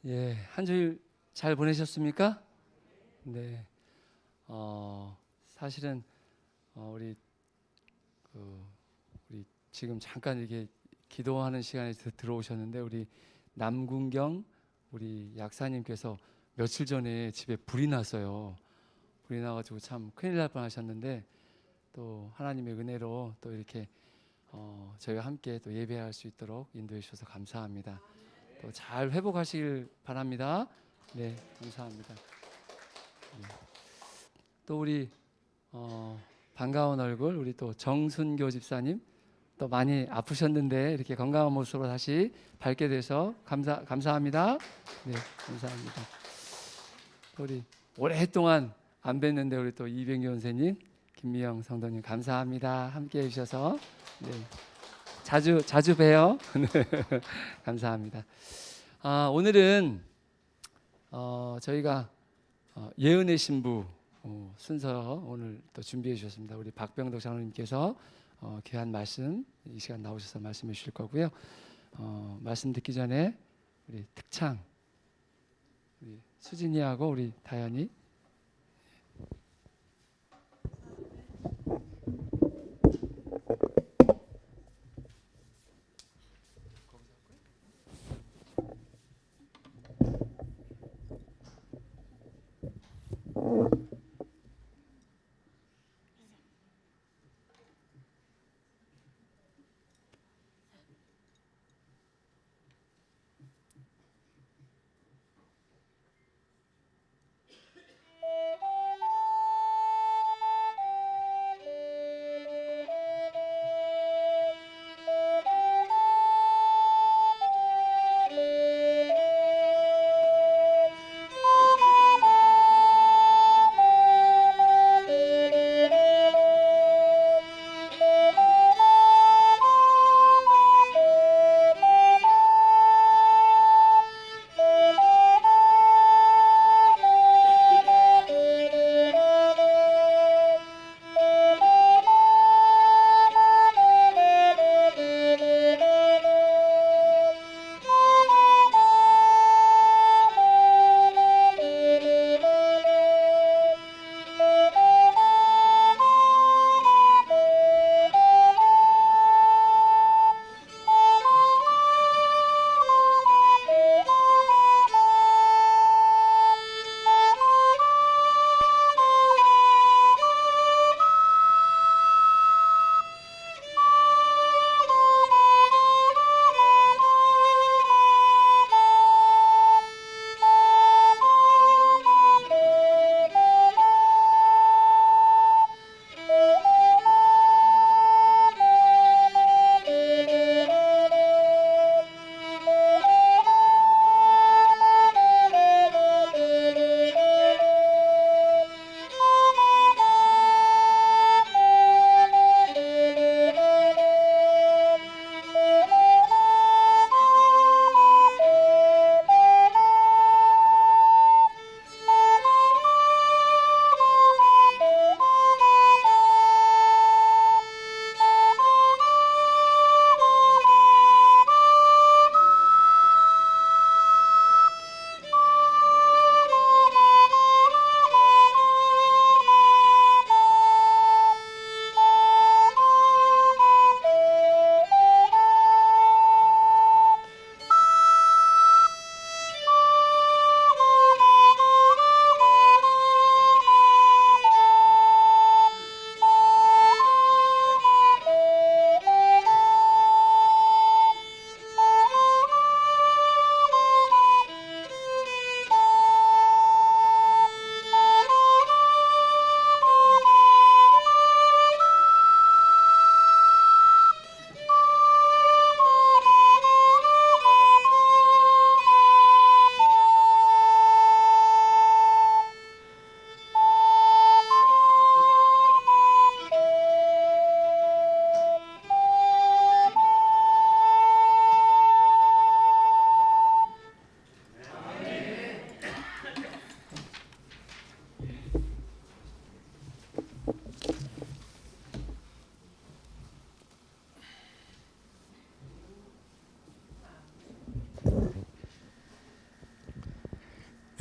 예, 한 주일 잘 보내셨습니까? 네. 사실은 우리 그 우리 지금 잠깐 이렇게 기도하는 시간에 들어오셨는데 우리 남궁경 우리 약사님께서 며칠 전에 집에 불이 났어요. 불이 나가지고 참 큰일 날 뻔하셨는데 또 하나님의 은혜로 또 이렇게 저희와 함께 또 예배할 수 있도록 인도해 주셔서 감사합니다. 또 잘 회복하시길 바랍니다. 네, 감사합니다. 네. 또 우리 반가운 얼굴 우리 또 정순교 집사님 또 많이 아프셨는데 이렇게 건강한 모습으로 다시 밝게 돼서 감사합니다. 네, 감사합니다. 또 우리 오랫동안 안 뵀는데 우리 또 이병규 선생님, 김미영 성도님 감사합니다. 함께 해주셔서 네, 자주 봬요. 네, 감사합니다. 오늘은 저희가 예은의 신부 순서 오늘 또 준비해 주셨습니다. 우리 박병덕 장로님께서 귀한 말씀 이 시간 나오셔서 말씀해 주실 거고요. 말씀 듣기 전에 우리 특창 우리 수진이하고 우리 다현이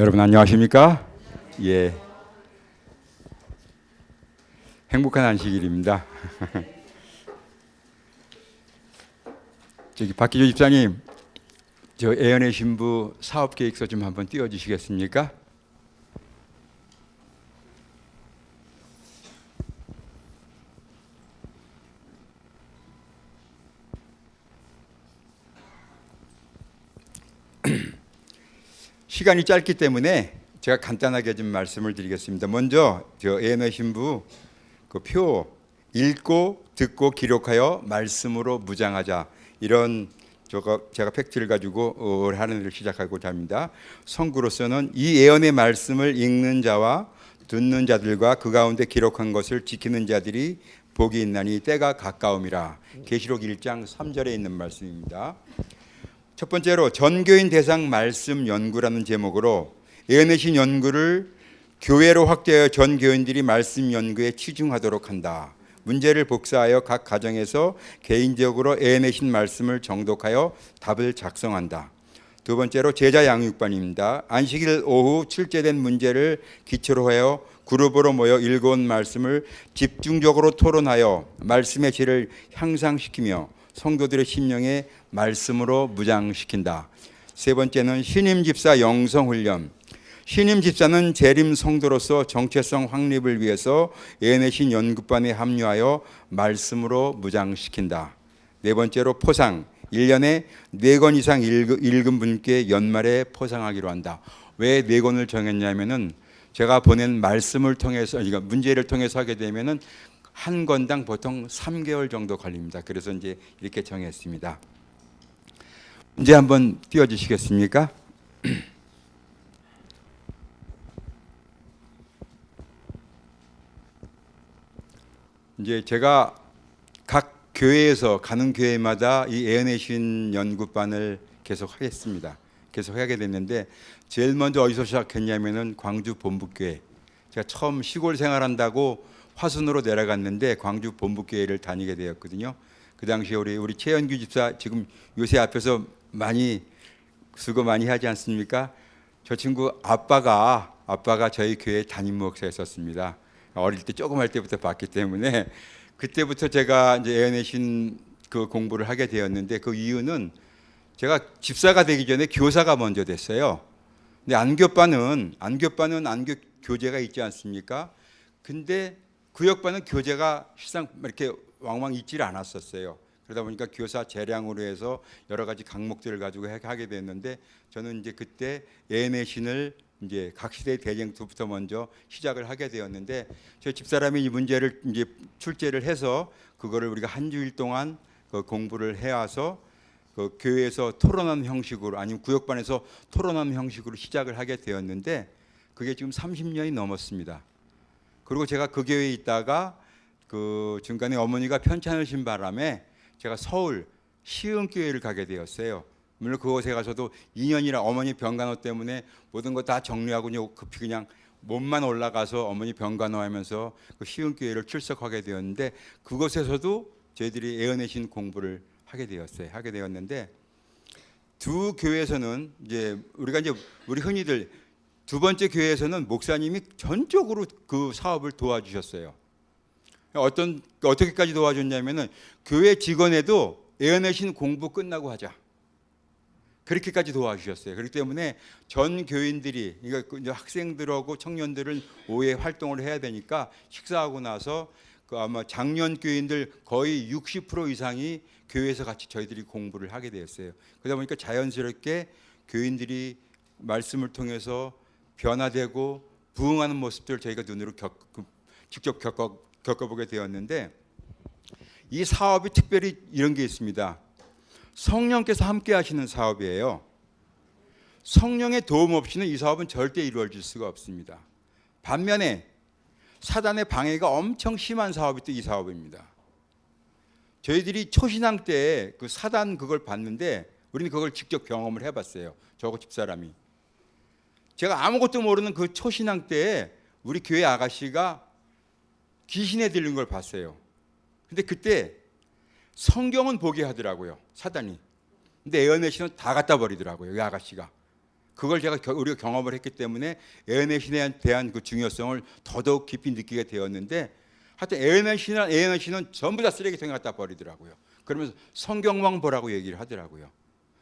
여러분 안녕하십니까? 예, 행복한 안식일입니다. 저기 박기조 집사님, 저 애연의 신부 사업 계획서 좀 한번 띄워주시겠습니까? 시간이 짧기 때문에 제가 간단하게 좀 말씀을 드리겠습니다. 먼저 저 애연의 신부 그 표 읽고 듣고 기록하여 말씀으로 무장하자, 이런 제가 팩트를 가지고 하는 일을 시작하고자 합니다. 성구로서는 이 예언의 말씀을 읽는 자와 듣는 자들과 그 가운데 기록한 것을 지키는 자들이 복이 있나니 때가 가까움이라. 계시록 1장 3절에 있는 말씀입니다. 첫 번째로 전교인 대상 말씀 연구라는 제목으로 예언의 신 연구를 교회로 확대하여 전 교인들이 말씀 연구에 치중하도록 한다. 문제를 복사하여 각 가정에서 개인적으로 예언의 신 말씀을 정독하여 답을 작성한다. 두 번째로 제자 양육반입니다. 안식일 오후 출제된 문제를 기초로 하여 그룹으로 모여 읽어온 말씀을 집중적으로 토론하여 말씀의 질을 향상시키며 성도들의 심령에 말씀으로 무장시킨다. 세 번째는 신임 집사 영성훈련. 신임 집사는 재림 성도로서 정체성 확립을 위해서 예언의 신 연구반에 합류하여 말씀으로 무장시킨다. 네 번째로 포상. 1년에 4권 이상 읽은 분께 연말에 포상하기로 한다. 왜 4권을 정했냐면은 제가 보낸 말씀을 통해서, 그러니까 문제를 통해서 하게 되면은 한 권당 보통 3개월 정도 걸립니다. 그래서 이제 이렇게 정했습니다. 문제 한번 띄워주시겠습니까? 이제 제가 각 교회에서 가는 교회마다 이 예언의 신 연구반을 계속 하겠습니다. 계속 하게 됐는데 제일 먼저 어디서 시작했냐면은 광주 본부교회. 제가 처음 시골 생활한다고 화순으로 내려갔는데 광주 본부교회를 다니게 되었거든요. 그 당시에 우리 최연규 집사 지금 요새 앞에서 많이 수고 많이 하지 않습니까? 저 친구 아빠가 저희 교회 담임 목사였었습니다. 어릴 때 조금 할 때부터 봤기 때문에 그때부터 제가 이제 예언의 신 그 공부를 하게 되었는데, 그 이유는 제가 집사가 되기 전에 교사가 먼저 됐어요. 근데 안교반은 안교 교재가 있지 않습니까? 근데 구역반은 교재가 실상 이렇게 왕왕 있질 않았었어요. 그러다 보니까 교사 재량으로 해서 여러 가지 강목들을 가지고 하게 됐는데, 저는 이제 그때 예언의 신을 이제 각 시대의 대쟁부터 먼저 시작을 하게 되었는데, 저 집사람이 이 문제를 이제 출제를 해서 그거를 우리가 한 주일 동안 그 공부를 해와서 그 교회에서 토론하는 형식으로, 아니면 구역반에서 토론하는 형식으로 시작을 하게 되었는데, 그게 지금 30년이 넘었습니다. 그리고 제가 그 교회에 있다가 그 중간에 어머니가 편찮으신 바람에 제가 서울 시흥교회를 가게 되었어요. 물론 그곳에 가서도 2년이나 어머니 병간호 때문에 모든 거 다 정리하고 급히 그냥 몸만 올라가서 어머니 병간호하면서 그 시흥교회를 출석하게 되었는데, 그곳에서도 저희들이 예언의 신 공부를 하게 되었는데, 두 교회에서는 이제 우리 흔히들 두 번째 교회에서는 목사님이 전적으로 그 사업을 도와주셨어요. 어떻게까지 도와줬냐면은 교회 직원에도 예언의 신 공부 끝나고 하자, 그렇게까지 도와주셨어요. 그렇기 때문에 전 교인들이, 그러니까 학생들하고 청년들은 오후에 활동을 해야 되니까 식사하고 나서 그 아마 장년 교인들 거의 60% 이상이 교회에서 같이 저희들이 공부를 하게 되었어요. 그러다 보니까 자연스럽게 교인들이 말씀을 통해서 변화되고 부흥하는 모습들을 저희가 눈으로 직접 겪어보게 되었는데, 이 사업이 특별히 이런 게 있습니다. 성령께서 함께 하시는 사업이에요. 성령의 도움 없이는 이 사업은 절대 이루어질 수가 없습니다. 반면에 사단의 방해가 엄청 심한 사업이 또 이 사업입니다. 저희들이 초신앙 때 그 사단 그걸 봤는데, 우리는 그걸 직접 경험을 해봤어요. 저하고 집사람이. 제가 아무것도 모르는 그 초신앙 때에 우리 교회 아가씨가 귀신에 들린 걸 봤어요. 근데 그때 성경은 보게 하더라고요, 사단이. 근데 예언의 신은 다 갖다 버리더라고요, 이 아가씨가. 그걸 우리가 경험을 했기 때문에 애언의 신에 대한 그 중요성을 더더욱 깊이 느끼게 되었는데, 하여튼 애언의 신은 전부 다 쓰레기통에 갖다 버리더라고요. 그러면서 성경만 보라고 얘기를 하더라고요.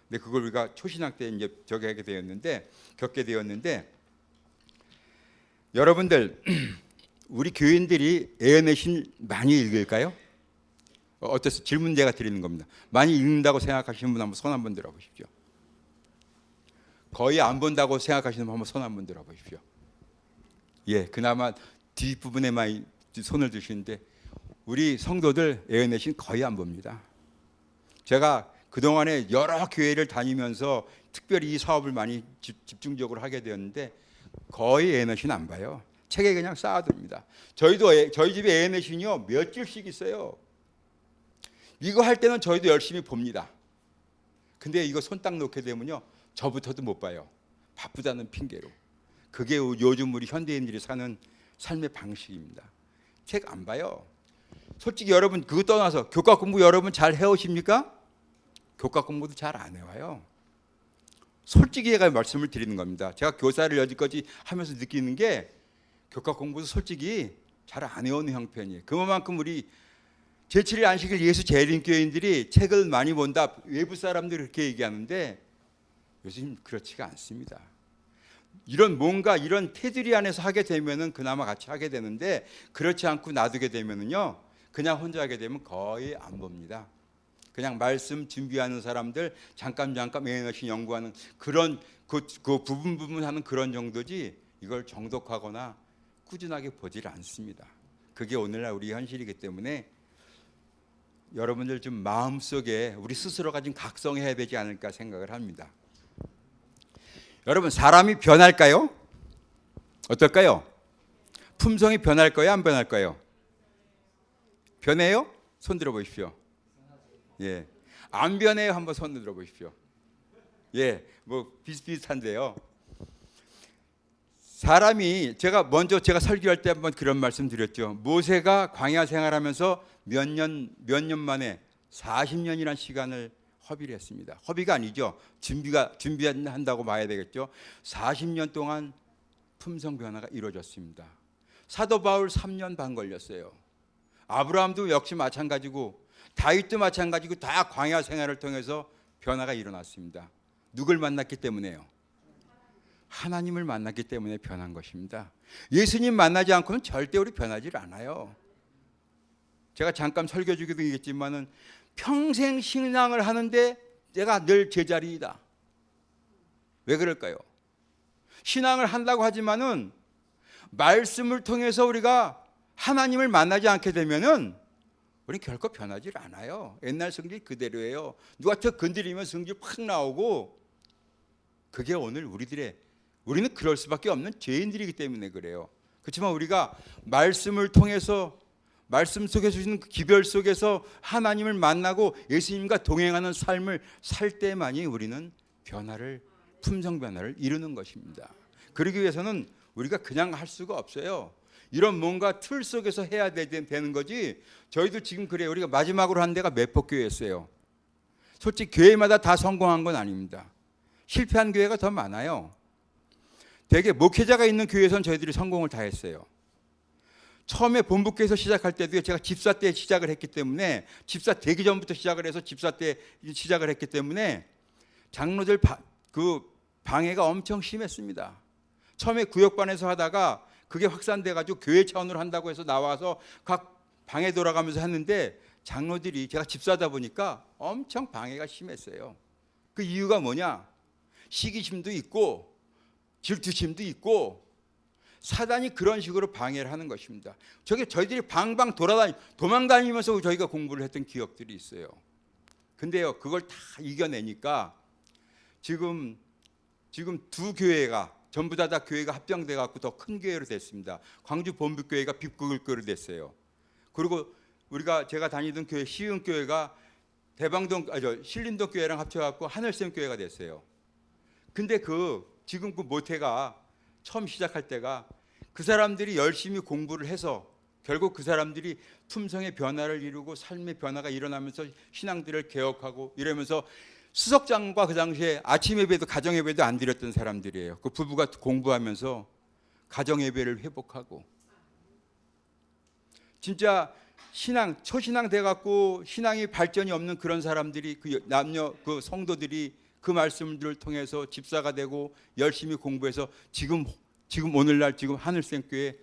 근데 그걸 우리가 초신학 때 이제 겪게 되었는데 여러분들 우리 교인들이 애언의 신 많이 읽을까요? 어떠세요? 질문 제가 드리는 겁니다. 많이 읽는다고 생각하시는 분 한번 손 한번 들어보십시오. 거의 안 본다고 생각하시는 분 한번 손 한번 들어보십시오. 예, 그나마 뒷부분에만 손을 드시는데 우리 성도들 애언의 신 거의 안 봅니다. 제가 그동안에 여러 교회를 다니면서 특별히 이 사업을 많이 집중적으로 하게 되었는데 거의 애언의 신 안 봐요. 책에 그냥 쌓아둡니다. 저희 집에 애언의 신이요 몇 줄씩 있어요. 이거 할 때는 저희도 열심히 봅니다. 근데 이거 손 딱 놓게 되면요 저부터도 못 봐요. 바쁘다는 핑계로. 그게 요즘 우리 현대인들이 사는 삶의 방식입니다. 책 안 봐요. 솔직히 여러분 그거 떠나서 교과 공부 여러분 잘 해오십니까? 교과 공부도 잘 안 해와요. 솔직히 제가 말씀을 드리는 겁니다. 제가 교사를 여지까지 하면서 느끼는 게 교과 공부도 솔직히 잘 안 해오는 형편이에요. 그만큼 우리 제7일 안식일 예수 재림교인들이 책을 많이 본다. 외부 사람들이 그렇게 얘기하는데 요즘 그렇지가 않습니다. 뭔가 이런 테두리 안에서 하게 되면은 그나마 같이 하게 되는데 그렇지 않고 놔두게 되면은요 그냥 혼자 하게 되면 거의 안 봅니다. 그냥 말씀 준비하는 사람들 잠깐 애언의 신 연구하는 그런 그 부분 하는 그런 정도지 이걸 정독하거나 꾸준하게 보질 않습니다. 그게 오늘날 우리 현실이기 때문에 여러분들 좀 마음속에 우리 스스로가 좀 각성해야 되지 않을까 생각을 합니다. 여러분 사람이 변할까요? 어떨까요? 품성이 변할까요? 안 변할까요? 변해요? 손 들어 보십시오. 예, 안 변해요? 한번 손 들어 보십시오. 예, 뭐 비슷비슷한데요. 사람이 제가 설교할 때 한번 그런 말씀 드렸죠. 모세가 광야 생활하면서 몇 년 만에 40년이라는 시간을 허비를 했습니다. 허비가 아니죠. 준비한다고 봐야 되겠죠. 40년 동안 품성 변화가 이루어졌습니다. 사도 바울 3년 반 걸렸어요. 아브라함도 역시 마찬가지고 다윗도 마찬가지고 다 광야 생활을 통해서 변화가 일어났습니다. 누굴 만났기 때문에요? 하나님을 만났기 때문에 변한 것입니다. 예수님 만나지 않고는 절대 우리 변하지 않아요. 제가 잠깐 설교 중에도 얘기했지만은 평생 신앙을 하는데 내가 늘 제자리이다. 왜 그럴까요? 신앙을 한다고 하지만은 말씀을 통해서 우리가 하나님을 만나지 않게 되면은 우리는 결코 변하지 않아요. 옛날 성질 그대로예요. 누가 더 건드리면 성질 팍 나오고 그게 오늘 우리는 그럴 수밖에 없는 죄인들이기 때문에 그래요. 그렇지만 우리가 말씀을 통해서 말씀 속에 주시는 그 기별 속에서 하나님을 만나고 예수님과 동행하는 삶을 살 때만이 우리는 품성 변화를 이루는 것입니다. 그러기 위해서는 우리가 그냥 할 수가 없어요. 이런 뭔가 틀 속에서 해야 되는 거지. 저희도 지금 그래요. 우리가 마지막으로 한 데가 매폭교회였어요. 솔직히 교회마다 다 성공한 건 아닙니다. 실패한 교회가 더 많아요. 되게 목회자가 있는 교회에서는 저희들이 성공을 다 했어요. 처음에 본부교회에서 시작할 때도 제가 집사 때 시작을 했기 때문에 집사 되기 전부터 시작을 해서 집사 때 시작을 했기 때문에 장로들 그 방해가 엄청 심했습니다. 처음에 구역반에서 하다가 그게 확산돼가지고 교회 차원으로 한다고 해서 나와서 각 방에 돌아가면서 했는데 장로들이 제가 집사다 보니까 엄청 방해가 심했어요. 그 이유가 뭐냐? 시기심도 있고 질투심도 있고 사단이 그런 식으로 방해를 하는 것입니다. 저희들이 방방 도망다니면서 저희가 공부를 했던 기억들이 있어요. 근데요, 그걸 다 이겨내니까 지금 두 교회가 전부 다 교회가 합병돼 갖고 더 큰 교회로 됐습니다. 광주 본부교회가 빅구글교회로 됐어요. 그리고 제가 다니던 교회 시흥교회가 신림동 교회랑 합쳐 갖고 하늘샘 교회가 됐어요. 근데 지금 그 모태가 처음 시작할 때가 그 사람들이 열심히 공부를 해서 결국 그 사람들이 품성의 변화를 이루고 삶의 변화가 일어나면서 신앙들을 개혁하고 이러면서 수석장과 그 당시에 아침 예배도 가정 예배도 안 드렸던 사람들이에요. 그 부부가 공부하면서 가정 예배를 회복하고 진짜 신앙 초신앙 돼 갖고 신앙이 발전이 없는 그런 사람들이 그 남녀 그 성도들이 그 말씀들을 통해서 집사가 되고 열심히 공부해서 지금 오늘날 지금 하늘샘교회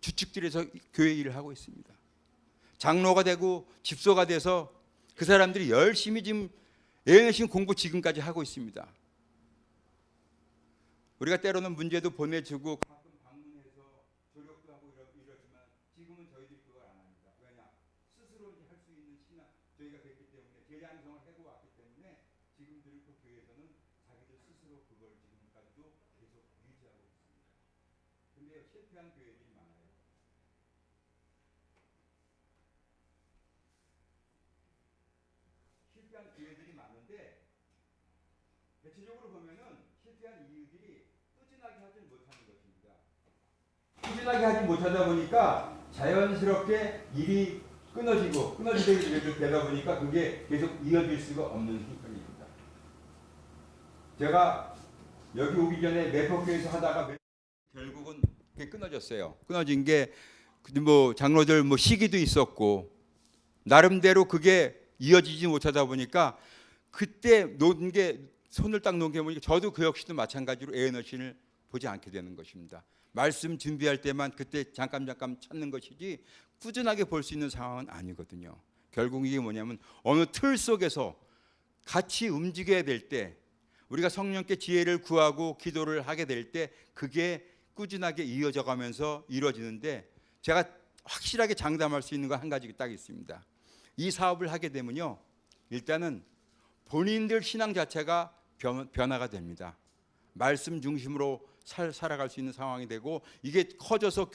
주축들에서 교회 일을 하고 있습니다. 장로가 되고 집소가 돼서 그 사람들이 열심히 지금 애내신 공부 지금까지 하고 있습니다. 우리가 때로는 문제도 보내주고 가끔 방문해서 조력도 하고 이러지만 지금은 저희들이 그걸 안 합니다. 왜냐? 스스로 할 수 있는 신앙 저희가 됐기 때문에 제자성을 해고 왔기 때문에 지금들 그 교회에서는 자기들 스스로 그걸 지금까지도 계속 유지하고 있습니다. 근데 실패한 교회들이 많아요. 실패한 교회들이 많은데 대체적으로 보면은 실패한 이유들이 꾸준하게 하지 못하는 것입니다. 꾸준하게 하지 못하다 보니까 자연스럽게 일이 끊어지게 되다 보니까 그게 계속 이어질 수가 없는 형편입니다. 제가 여기 오기 전에 매포교에서 하다가 결국은 그게 끊어졌어요. 끊어진 게 뭐 장로들 뭐 시기도 있었고 나름대로 그게 이어지지 못하다 보니까 그때 놓은 게 손을 딱 놓은 게 보니까 저도 그 역시도 마찬가지로 에너지를 보지 않게 되는 것입니다. 말씀 준비할 때만 그때 잠깐 찾는 것이지 꾸준하게 볼 수 있는 상황은 아니거든요. 결국 이게 뭐냐면 어느 틀 속에서 같이 움직여야 될 때 우리가 성령께 지혜를 구하고 기도를 하게 될 때 그게 꾸준하게 이어져 가면서 이루어지는데 제가 확실하게 장담할 수 있는 거 한 가지가 딱 있습니다. 이 사업을 하게 되면요, 일단은 본인들 신앙 자체가 변화가 됩니다. 말씀 중심으로 살아갈 수 있는 상황이 되고 이게 커져서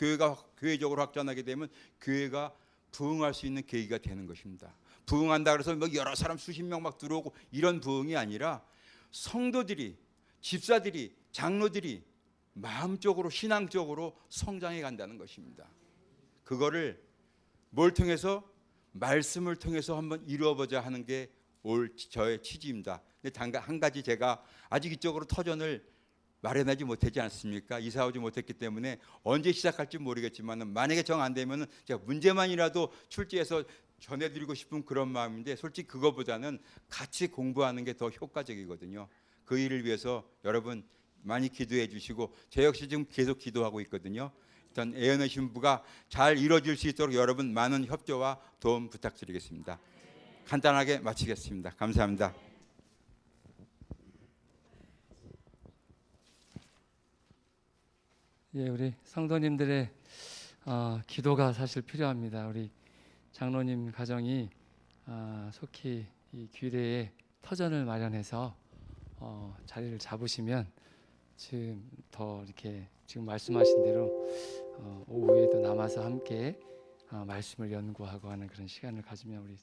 교회적으로 확장하게 되면 교회가 부흥할 수 있는 계기가 되는 것입니다. 부흥한다 그래서 뭐 여러 사람 수십 명 막 들어오고 이런 부흥이 아니라 성도들이, 집사들이, 장로들이 마음적으로 신앙적으로 성장해 간다는 것입니다. 그거를 뭘 통해서? 말씀을 통해서 한번 이루어보자 하는 게 올 저의 취지입니다. 근데 한 가지 제가 아직 이쪽으로 터전을 마련하지 못하지 않습니까? 이사 오지 못했기 때문에 언제 시작할지 모르겠지만 만약에 정 안 되면 제가 문제만이라도 출제해서 전해드리고 싶은 그런 마음인데 솔직히 그거보다는 같이 공부하는 게 더 효과적이거든요. 그 일을 위해서 여러분 많이 기도해 주시고 저 역시 지금 계속 기도하고 있거든요. 일단 애연의 신부가 잘 이루어질 수 있도록 여러분 많은 협조와 도움 부탁드리겠습니다. 간단하게 마치겠습니다. 감사합니다. 예, 우리 성도님들의 기도가 사실 필요합니다. 우리 장로님 가정이 속히 이 규례에 터전을 마련해서 자리를 잡으시면 지금 더 이렇게 지금 말씀하신 대로 오후에도 남아서 함께 말씀을 연구하고 하는 그런 시간을 가지면 우리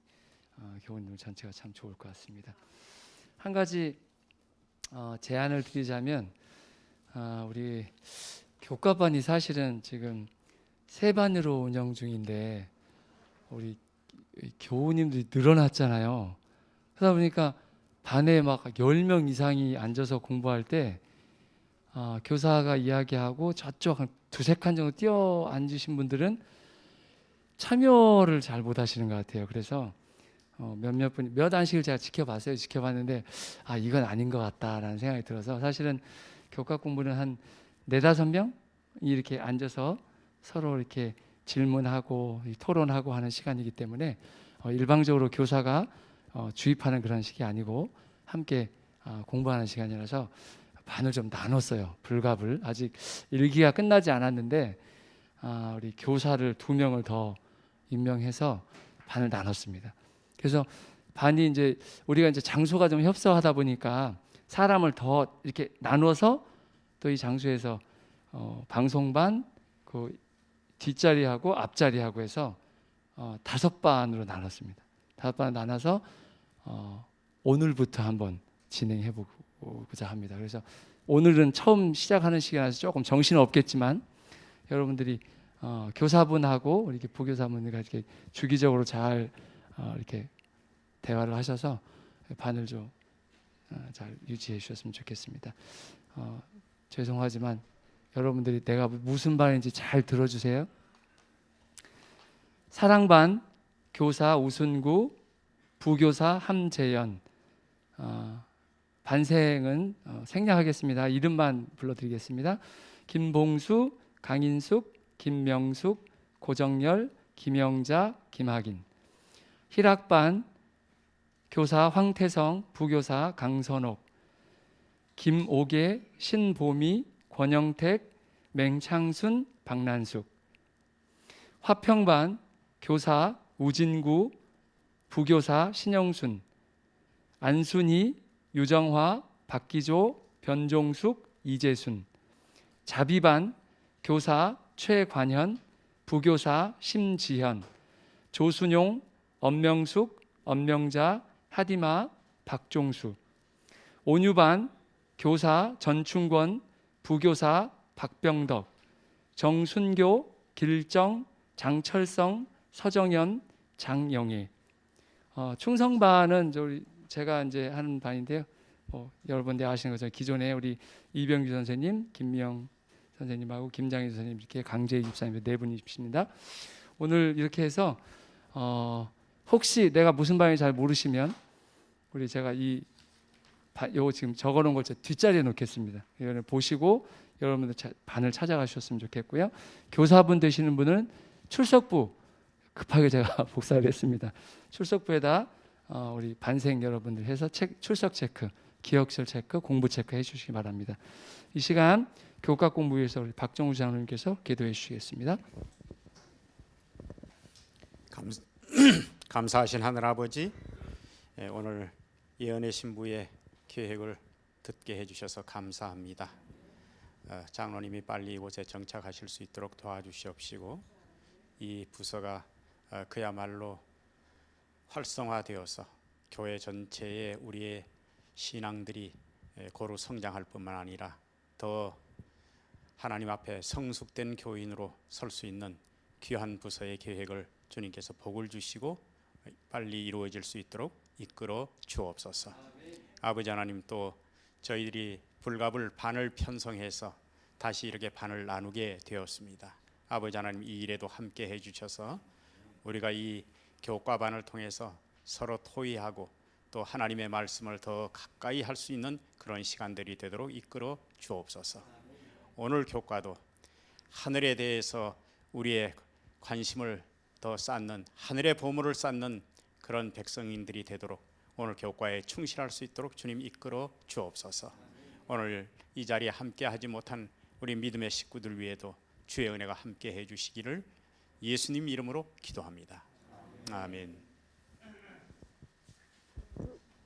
교우님들 전체가 참 좋을 것 같습니다. 한 가지 제안을 드리자면 우리 교과반이 사실은 지금 3반으로 운영 중인데 우리 교우님들이 늘어났잖아요. 그러다 보니까 반에 막 10명 이상이 앉아서 공부할 때 교사가 이야기하고 저쪽 한 2-3칸 정도 뛰어 앉으신 분들은 참여를 잘 못하시는 것 같아요. 그래서 몇 안식을 제가 지켜봤어요. 지켜봤는데 이건 아닌 것 같다라는 생각이 들어서 사실은 교과 공부는 한 4-5명이 이렇게 앉아서 서로 이렇게 질문하고 토론하고 하는 시간이기 때문에 일방적으로 교사가 주입하는 그런 식이 아니고 함께 공부하는 시간이라서 반을 좀 나눴어요. 불갑을. 아직 1기가 끝나지 않았는데 우리 교사를 2명을 더 임명해서 반을 나눴습니다. 그래서 반이 이제 우리가 이제 장소가 좀 협소하다 보니까 사람을 더 이렇게 나눠서 또 이 장소에서 방송반 그 뒷자리하고 앞자리하고 해서 5반으로 나눴습니다. 5반 나눠서 오늘부터 한번 진행해 보고자 합니다. 그래서 오늘은 처음 시작하는 시간에서 조금 정신 없겠지만 여러분들이 교사분하고 이렇게 부교사분들과 이렇게 주기적으로 잘 이렇게 대화를 하셔서 반을 좀 잘 유지해 주셨으면 좋겠습니다. 죄송하지만 여러분들이 내가 무슨 반인지 잘 들어주세요. 사랑반 교사 우순구, 부교사 함재현. 반생은 생략하겠습니다. 이름만 불러드리겠습니다. 김봉수, 강인숙, 김명숙, 고정열, 김영자, 김학인. 희락반 교사 황태성, 부교사 강선옥, 김오계, 신보미, 권영택, 맹창순, 박난숙. 화평반 교사 우진구, 부교사 신영순, 안순희, 유정화, 박기조, 변종숙, 이재순. 자비반 교사 최관현, 부교사 심지현, 조순용, 엄명숙, 엄명자, 하디마, 박종수. 온유반 교사 전충권, 부교사 박병덕, 정순교, 길정, 장철성, 서정현, 장영애. 충성반은 제가 이제 하는 반인데요. 여러분들 아시는 것처럼 기존에 우리 이병규 선생님, 김미영 선생님하고 김장희 선생님 이렇게 강재희 집사님 네 분이십니다. 오늘 이렇게 해서 혹시 내가 무슨 반인지 잘 모르시면 우리 제가 요거 지금 적어놓은 걸 뒷자리에 놓겠습니다. 이거를 보시고 여러분들 반을 찾아가셨으면 좋겠고요. 교사분 되시는 분은 출석부 급하게 제가 복사를 했습니다. 출석부에다 우리 반생 여러분들 해서 출석 체크, 기억실 체크, 공부 체크 해주시기 바랍니다. 이 시간 교과 공부 위해서 우리 박정우 장로님께서 기도해 주시겠습니다. 감사하신 하늘아버지, 오늘 예언의 신부의 계획을 듣게 해주셔서 감사합니다. 장로님이 빨리 이곳에 정착하실 수 있도록 도와주시옵시고 이 부서가 그야말로 활성화되어서 교회 전체에 우리의 신앙들이 고루 성장할 뿐만 아니라 더 하나님 앞에 성숙된 교인으로 설 수 있는 귀한 부서의 계획을 주님께서 복을 주시고 빨리 이루어질 수 있도록 이끌어 주옵소서. 아버지 하나님, 또 저희들이 불갑을 반을 편성해서 다시 이렇게 반을 나누게 되었습니다. 아버지 하나님, 이 일에도 함께 해주셔서 우리가 이 교과반을 통해서 서로 토의하고 또 하나님의 말씀을 더 가까이 할 수 있는 그런 시간들이 되도록 이끌어 주옵소서. 오늘 교과도 하늘에 대해서 우리의 관심을 더 쌓는, 하늘의 보물을 쌓는 그런 백성인들이 되도록 오늘 교과에 충실할 수 있도록 주님 이끌어 주옵소서. 오늘 이 자리에 함께 하지 못한 우리 믿음의 식구들 위에도 주의 은혜가 함께 해주시기를 예수님 이름으로 기도합니다. 아멘.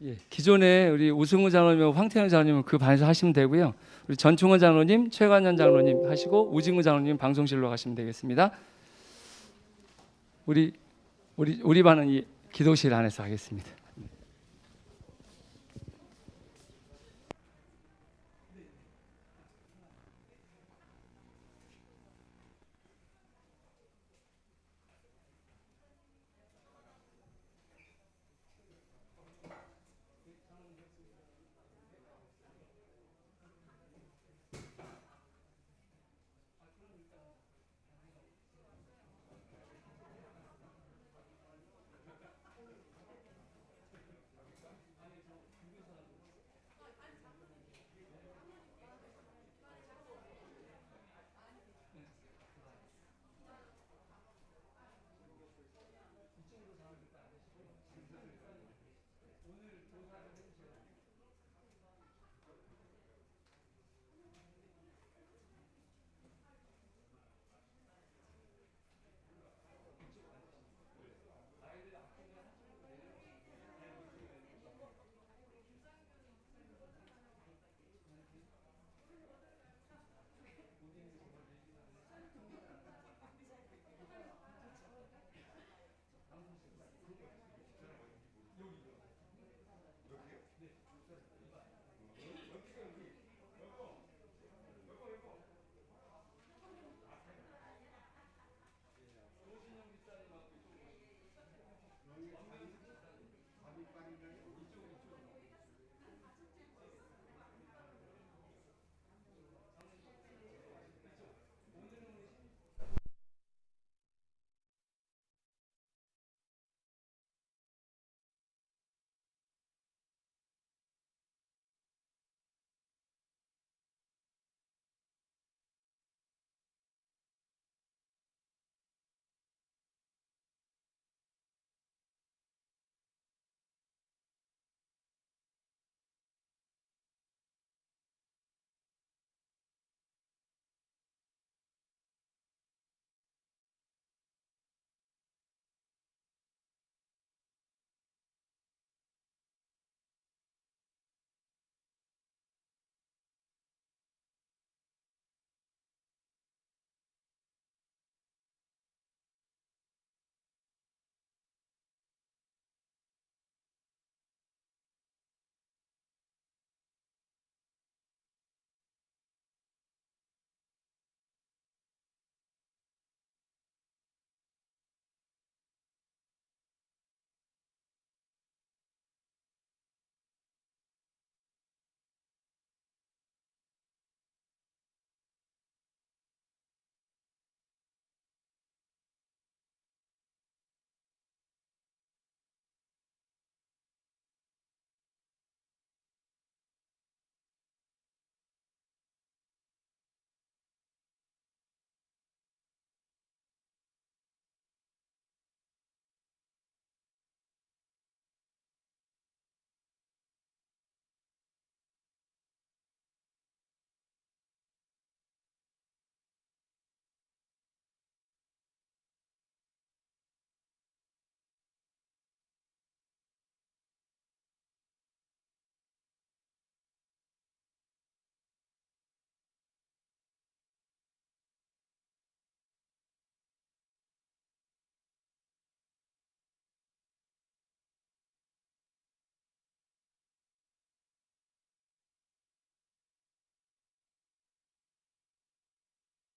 예, 기존에 우리 우승우 장로님, 황태영 장로님은 그 반에서 하시면 되고요. 우리 전충원 장로님, 최관현 장로님 하시고 우징우 장로님 방송실로 가시면 되겠습니다. 우리 반은 이 기도실 안에서 하겠습니다.